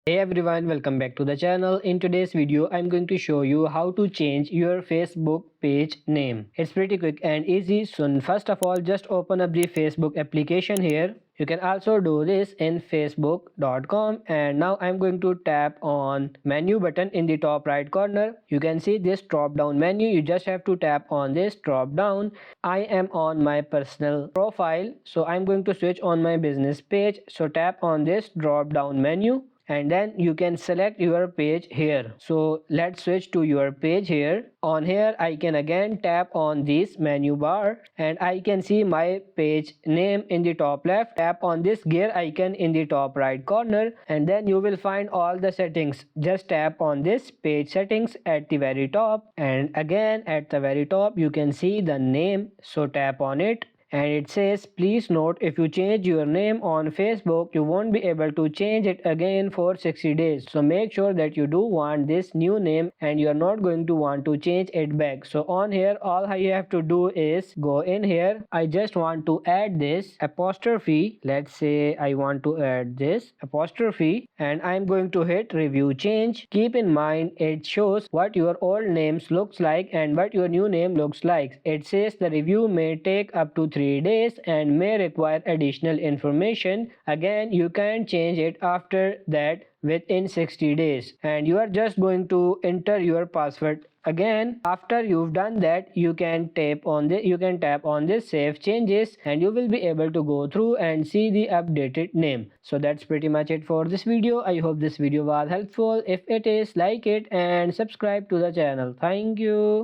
Hey everyone, welcome back to the channel. In today's video, I'm going to show you how to change your Facebook page name. It's pretty quick and easy. So first of all, just open up the Facebook application here. You can also do this in facebook.com, and now I'm going to tap on menu button in the top right corner. You can see this drop down menu. You just have to tap on this drop down. I am on my personal profile, so I'm going to switch on my business page. So tap on this drop down menu and then you can select your page here. So let's switch to your page here. On here I can again tap on this menu bar and I can see my page name in the top left. Tap on this gear icon in the top right corner and then you will find all the settings. Just tap on this page settings at the very top, and again at the very top you can see the name. So tap on it and it says, please note, if you change your name on Facebook, you won't be able to change it again for 60 days. So make sure that you do want this new name and you are not going to want to change it back. So on here, all you have to do is go in here. I just want to add this apostrophe. Let's say I want to add this apostrophe and I'm going to hit review change. Keep in mind, it shows what your old names looks like and what your new name looks like. It says the review may take up to 3 days and may require additional information. Again, you can change it after that within 60 days, and you are just going to enter your password. Again, after you've done that, you can tap on this save changes and you will be able to go through and see the updated name. So that's pretty much it for this video. I hope this video was helpful. If it is, like it and subscribe to the channel. Thank you.